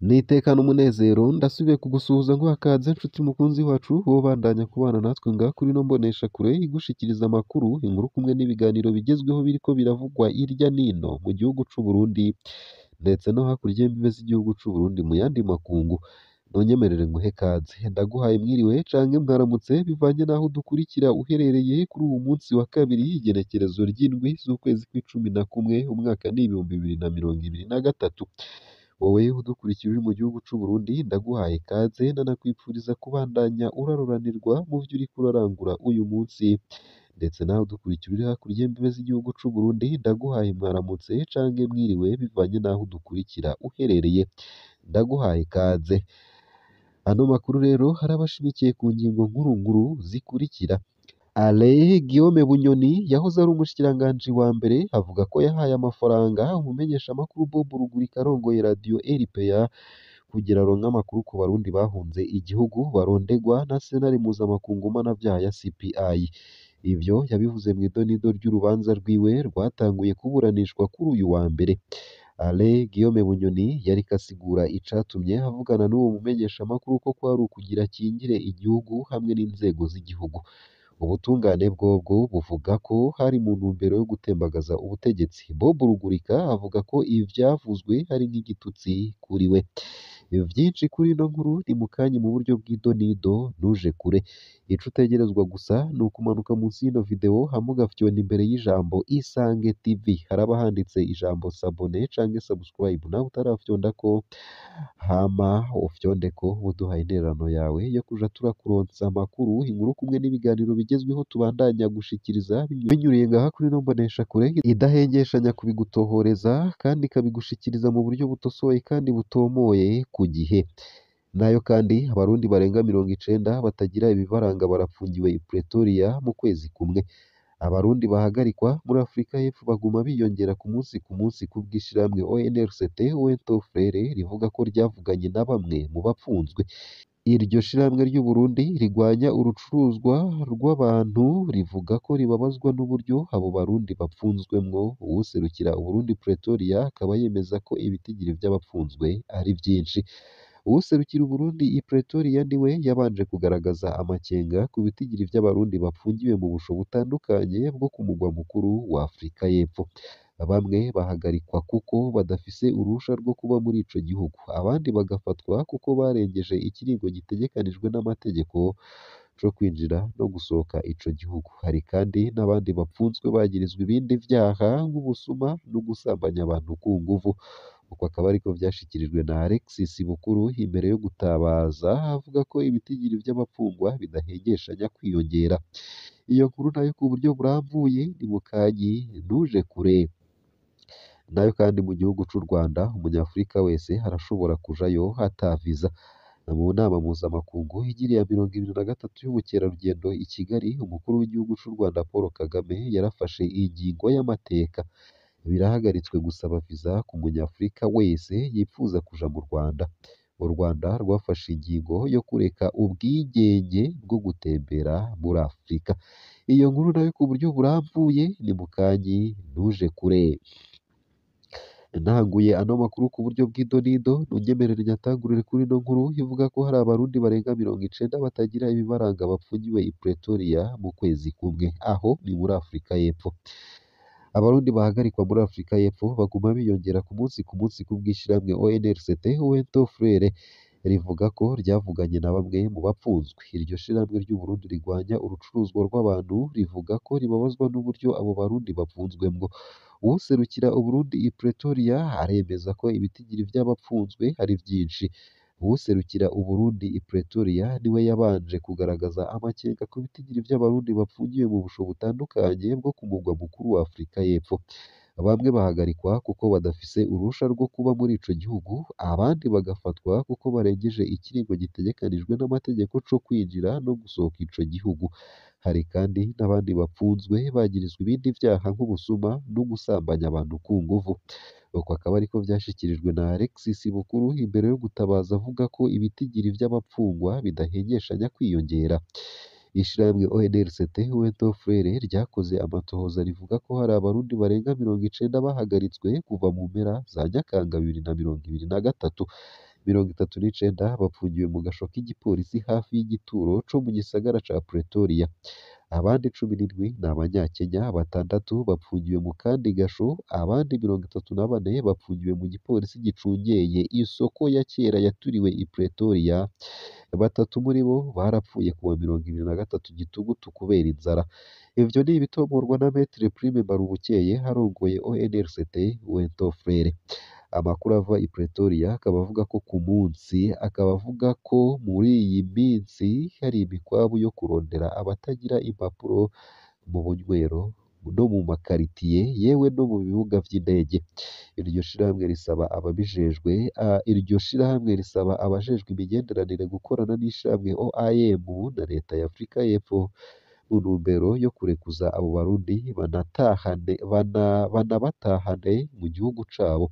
Nitekana umunezero ndasubiye kugusuhuza nguha ikaze nshuti mukunzi wacu wowe bandanya kubana natwe ngaha kuri ino mboneshakure igushikiriza amakuru, inkuru kumwe n'ibiganiro bigezweho biriko biravugwa irya nino mu gihugu c'u Burundi ndetse no hakurya y'imbibe z'igihugu c'u Burundi mu yandi makungu. Nonyemerere nguhe ikaze, ndaguhaye mwiriwe canke mwaramutse bivanye n'aho udukurikira uherereye kuri uwu munsi wa kabiri igenekerezo ry'indwi z'ukwezi kw'icumi na kumwe umwaka ni 2023. Wowe udukurikira uri mu gihugu c'u Burundi ndaguhaye ikaze ndanakwipfuriza kubandanya uraroranirwa mu vyo uriko urarangura uyu munsi, ndetse nawe udukurikira uri hakurya y'imbibe z'igihugu c'u Burundi ndaguhaye mwaramutse canke mwiriwe bivanye n'aho udukurikira uherereye, ndaguhaye ikaze. Ano makuru rero harabashimikiye ku ngingo nkuru nkuru zikurikira. Alain Guillaume Bunyoni yahoze ari umushikiranganji wa mbere avuga ko yahaye amafaranga umumenyeshamakuru Bob Rugurika arongoye radio RPA kugira aronke amakuru ku barundi bahunze igihugu barondegwa na sentare mpuzamakungu mpanavyaha ya CPI. Ivyo yabivuze mw'idonido ry'urubanza rwiwe rwatanguye kuburanishwa kuri uyu wa mbere. Alain Guillaume Bunyoni yariko asigura icatumye avugana n'uwo mumenyeshamakuru ko kwari ukugira akingire igihugu hamwe n'inzego z'igihugu. Ubutungane bwobwo buvuga ko hari mu ntumbero yo gutembagaza ubutegetsi. Bob Rugurika avuga ko ivyavuzwe ari nk'igitutsi kuri we. Vyinshi kuri ino nkuru ni mu kanya mu buryo bw'idonido ntuje kure. Ico utegerezwa gusa ni ukumanuka munsi y'ino video hama ugafyona imbere y'ijambo Isange TV, haraba handitse ijambo s'abonner canke subscribe, nawe utarafyondako hama ufyondeko uduhaye intererano yawe yo kuja turakuronsa amakuru, inkuru kumwe n'ibiganiro bigezweho tubandanya gushikiriza binyuriye ngaha kuri ino mboneshakure idahengeshanya kubigutohoreza kandi ikabigushikiriza mu buryo butosoye kandi butomoye ku gihe. Nayo kandi abarundi barenga 90 batagira ibibaranga barapfungiwe i Pretoria mu kwezi kumwe. Abarundi bahagarikwa muri Afrika y'Epfo baguma biyongera ku munsi kubw'ishirahamwe ONLCT Wento Frere rivuga ko ryavuganye na bamwe mu bapfunzwe. Iryo shirahamwe ry'u Burundi rigwanya urucuruzwa rw'abantu rivuga ko ribabazwa n'uburyo abo barundi bapfunzwemwo. Uwuserukira Uburundi Pretoria akaba yemeza ko ibitigiri vy'abapfunzwe ari vyinshi. Uwuserukira Uburundi i Pretoria niwe yabanje kugaragaza amakenga ku bitigiri vy'abarundi bapfungiwe mu busho butandukanye bwo ku mugwa mukuru wa Afrika y'Epfo. Bamwe bahagarikwa kuko badafise uruhusha rwo kuba muri ico gihugu, abandi bagafatwa kuko barengeje ikiringo gitegekanijwe n'amategeko co kwinjira no gusohoka ico gihugu. Hari kandi n'abandi bapfunzwe bagirizwa ibindi vyaha nk'ubusuma no gusambanya abantu ku nguvu. Uko akaba ariko vyashikirijwe na Alexis Bukuru imbere yo gutabaza avuga ko ibitigiri vy'abapfungwa bidahengeshanya kwiyongera. Iyo nkuru nayo ku buryo buramvuye ni mu kanyi ntuje kure. Nayo kandi mu gihugu c'u Rwanda umunyafurika wese arashobora kujayo ata viza. Mu nama mpuzamakungu igiriye ya 23 y'ubukerarugendo i Kigali, umukuru w'igihugu c'u Rwanda Paul Kagame yarafashe ingingo y'amateka. Birahagaritswe gusaba viza ku munyafurika wese yipfuza kuja mu Rwanda. U Rwanda rwafashe ingingo yo kureka ubwigenge bwo gutembera muri Afurika. Iyo nkuru nayo ku buryo buramvuye ni mu kanyi ntuje kure. Ntanguye ano makuru ku buryo bw'idonido nunyemerere nyatangurire kuri ino nkuru ivuga ko hari abarundi barenga 90 batagira ibibaranga bapfungiwe i Pretoria mu kwezi kumwe. Aho ni muri Afrika y'Epfo. Abarundi bahagarikwa muri Afrika y'Epfo baguma biyongera ku munsi kubw'ishirahamwe ONLCT Wento Frere rivuga ko ryavuganye na bamwe mu bapfunzwe. Iryo shirahamwe ry'u Burundi rigwanya urucuruzwa rw'abantu rivuga ko ribabazwa n'uburyo abo barundi bapfunzwemwo. Uwuserukira Uburundi i Pretoria aremeza ko ibitigiri vy'abapfunzwe ari vyinshi. Uwuserukira Uburundi i Pretoria niwe yabanje kugaragaza amakenga ku bitigiri vy'abarundi bapfungiwe mu busho butandukanye bwo ku mugwa mukuru wa Afrika y'Epfo. Bamwe bahagarikwa kuko badafise uruhusha rwo kuba muri ico gihugu, abandi bagafatwa kuko barengeje ikiringo gitegekanijwe n'amategeko co kwinjira no gusohoka ico gihugu. Hari kandi n'abandi bapfunzwe bagirizwa ibindi vyaha nk'ubusuma no gusambanya abantu ku nguvu. Uko akaba ariko vyashikirijwe na Alexis Bukuru imbere yo gutabaza avuga ko ibitigiri vy'abapfungwa bidahengeshanya kwiyongera. Ishirahamwe ONLCT Wento Frere ryakoze amatohoza rivuga ko hari abarundi barenga 90 bahagaritswe kuva mu mpera za Nyakanga 2023. 39 bapfungiwe mu gasho k'igipolisi hafi y'igituro co mu gisagara ca Pretoria. Abandi 17 ni Abanyakenya, 6 bapfungiwe mu kandi gasho, abandi 34 bapfungiwe mu gipolisi gicungeye isoko ya kera yaturiwe i Pretoria. 3 muri bo barapfuye kuwa 23 Gitugutu kubera inzara. Ivyo ni ibitomorwa na Maître Prime Mbarubukeye arongoye ONLCT Wento Frere. Amakuru ava i Pretoria akaba avuga ko ku munsi, akaba avuga ko muri iyi minsi hari imikwabu yo kurondera abatagira impapuro mu bunywero no mu makaritiye yewe no mu bibuga vy'indege. Iryo shirahamwe risaba abajejwe imigenderanire gukorana n'ishirahamwe OIM na leta ya Afrika y'Epfo mu ntumbero yo kurekuza abo Barundi banabatahane mu gihugu cabo.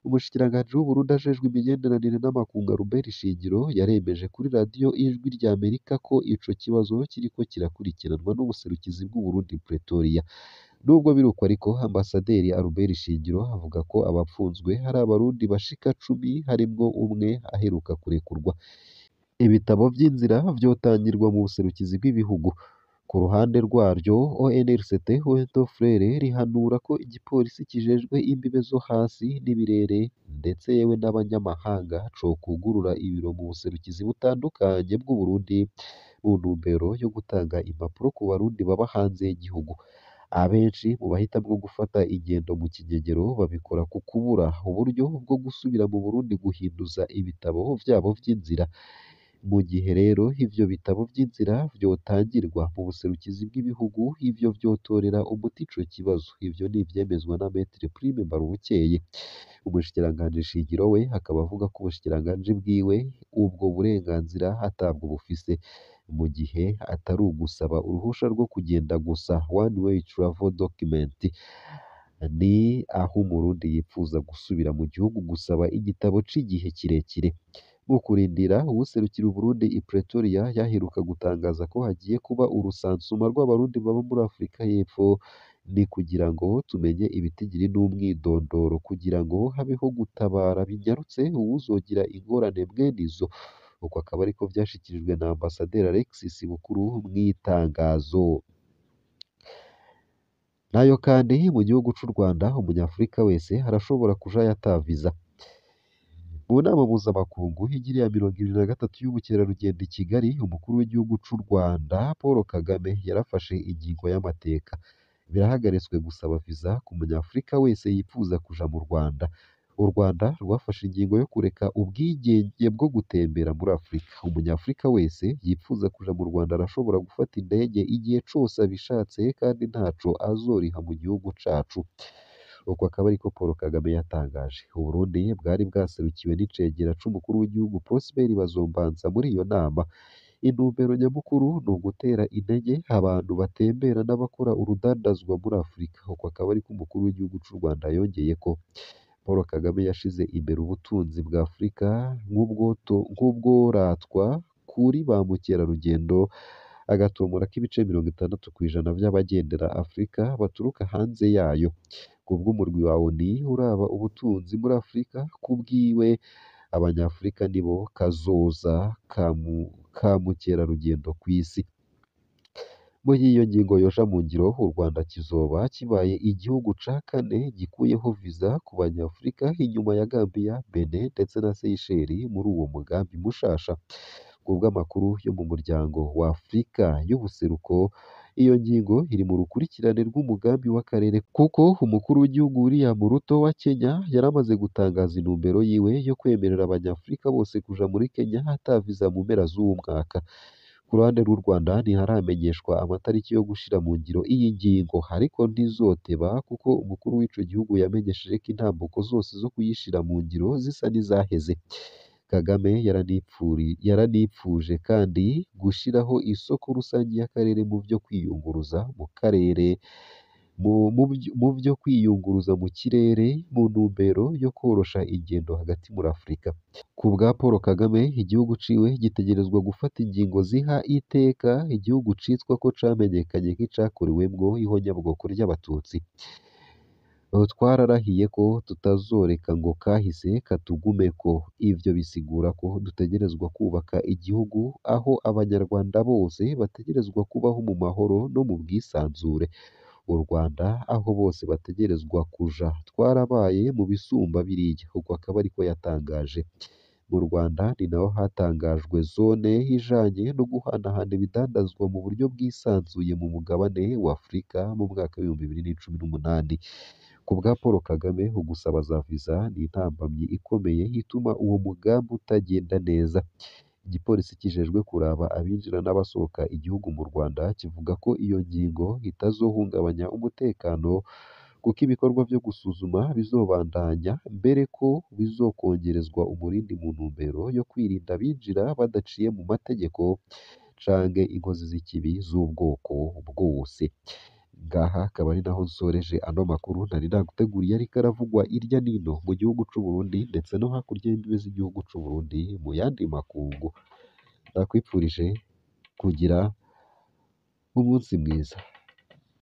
Umushikiranganji w'Uburundi ajejwe imigenderanire n'amakungu Albert Shingiro yaremeje kuri radiyo Ijwi ry'Amerika ko ico kibazo kiriko kirakurikiranwa n'ubuserukizi bw'Uburundi i Pretoria. Nubwo biruko ariko, Ambasaderi Albert Shingiro avuga ko abapfunzwe hari Abarundi bashika 10 harimwo umwe aheruka kurekurwa. Ibitabo vy'inzira vyotangirwa mu buserukizi bw'ibihugu. Ku ruhande rwaryo, ONLCT Wento Frere rihanura ko igipolisi kijejwe imbibe zo hasi n'ibirere ndetse yewe n'abanyamahanga cokugurura ibiro mu buserukizi butandukanye bw'Uburundi mu ntumbero yo gutanga impapuro ku Barundi baba hanze y'igihugu. Abenshi mu bahitamwo gufata ingendo mu kinyegero babikora ku kubura uburyo bwo gusubira mu Burundi guhinduza ibitabo vyabo vy'inzira. Mu gihe rero ivyo bitabo vy'inzira vyotangirwa mu buserukizi bw'ibihugu, ivyo vyotorera umuti ico kibazo. Ivyo ni ivyemezwa na Maître Prime Mbarubukeye. Umushikiranganji Shingiro we akaba avuga ko ubushikiranganji bwiwe ubwo burenganzira atabwo bufise, mu gihe atari ugusaba uruhusha rwo kugenda gusa one way travel document. Ni aho Umurundi yipfuza gusubira mu gihugu gusaba igitabo c'igihe kirekire. Mu kurindira uwuserukira Uburundi i Pretoria yaheruka gutangaza ko hagiye kuba urusansuma rw'Abarundi baba muri Afrika y'Epfo, ni kugira ngo tumenye ibitigiri n'umwidondoro kugira ngo habeho gutabara binyarutse uwuzogira ingorane mwene izo. Uko akaba ariko vyashikirijwe na Ambasaderi Alexis Bukuru mw'itangazo. Nayo kandi mu gihugu c'u Rwanda, umunyafurika wese arashobora kujayo ata viza. Mu nama mpuzamakungu higiriya 23 y'ubukerarugendo i Kigali, umukuru w'igihugu c'u Rwanda Paul Kagame yarafashe ingingo y'amateka. Birahagaritswe gusaba viza ku munyafurika wese yipfuza kuja mu Rwanda. U Rwanda rwafashe ingingo yo kureka ubwigenge bwo gutembera muri Afurika. Umunyafurika wese yipfuza kuja mu Rwanda arashobora gufata indege igihe cose abishatse kandi ntaco azoriha mu gihugu cacu. Uko akaba ariko Paul Kagame yatangaje. Uburundi bwari bwaserukiwe n'icegera c'umukuru w'igihugu Prosper Bazombanza muri iyo nama. Intumbero nyamukuru ni ugutera intege abantu batembera n'abakora urudandazwa muri Afurika. Uko akaba ariko umukuru w'igihugu c'u Rwanda yongeye ko Paul Kagame yashize imbere ubutunzi bwa Afurika nk'ubworatwa kuri ba mukerarugendo, agatomora ko ibice 60% vy'abagendera Afurika baturuka hanze yayo. Kubw'umurwi wa ONU uraba ubutunzi muri Afurika, kubwiwe Abanyafurika nibo kazoza ka mukerarugendo kw'isi. Muri iyo ngingo yoja mu ngiro, u Rwanda kizoba kibaye igihugu ca 4 gikuyeho viza ku Banyafurika inyuma ya Gambia, Benin ndetse na Seychelles muri uwo mugambi mushasha. Kubw'amakuru yo mu muryango wa Afurika y'ubuseruko, iyo ngingo iri mu rukurikirane rw'umugambi w'akarere, kuko umukuru w'igihugu William Ruto wa Kenya yaramaze gutangaza intumbero yiwe yo kwemerera Abanyafurika bose kuja muri Kenya ata viza mu mpera z'uwu mwaka. Ku ruhande rw'u Rwanda ntiharamenyeshwa amatariki yo gushira mu ngiro iyi ngingo, ariko ntizoteba kuko umukuru w'ico gihugu yamenyesheje ko intambuko zose zo kuyishira mu ngiro zisa n'izaheze. Kagame yaranipfuje kandi gushiraho isoko rusange y'akarere mu vyo kwiyunguruza mu karere mu vyo kwiyunguruza mu kirere mu ntumbero yo korosha ingendo hagati muri Afurika. Ku bwa Paul Kagame, igihugu ciwe gitegerezwa gufata ingingo ziha iteka igihugu citwa ko camenyekanye nk'icakorewemwo ihonyabwoko ry'Abatutsi. Twararahiye ko tutazoreka ngo kahise katugumeko. Ivyo bisigura ko dutegerezwa kubaka igihugu aho abanyarwanda bose bategerezwa kubaho mu mahoro no mu bwisanzure. U Rwanda aho bose bategerezwa kuja. Twarabaye mu bisumba biriya. Uko akaba ariko yatangaje. Mu Rwanda ni naho hatangajwe zone ijanye no guhanahana ibidandazwa mu buryo bwisanzuye mu mugabane wa Afurika mu mwaka w'ibihumbi bibiri n'icumi n'umunani. Ku bwa Paul Kagame, ugusaba za viza ni intambamyi ikomeye ituma uwo mugambi utagenda neza. Igipolisi kijejwe kuraba abinjira n'abasohoka igihugu mu Rwanda kivuga ko iyo ngingo itazohungabanya umutekano kuko ibikorwa byo gusuzuma bizobandanya, mbere ko bizokongerezwa umurindi mu ntumbero yo kwirinda abinjira badaciye mu mategeko canke inkozi z'ikibi z'ubwoko bwose. Ngaha akaba ari naho nsoreje ano makuru nari naguteguriye ariko aravugwa irya nino mu gihugu c'u Burundi ndetse no hakurya y'imbibe z'igihugu c'u Burundi mu yandi makungu. Ndakwifurije kugira umunsi mwiza.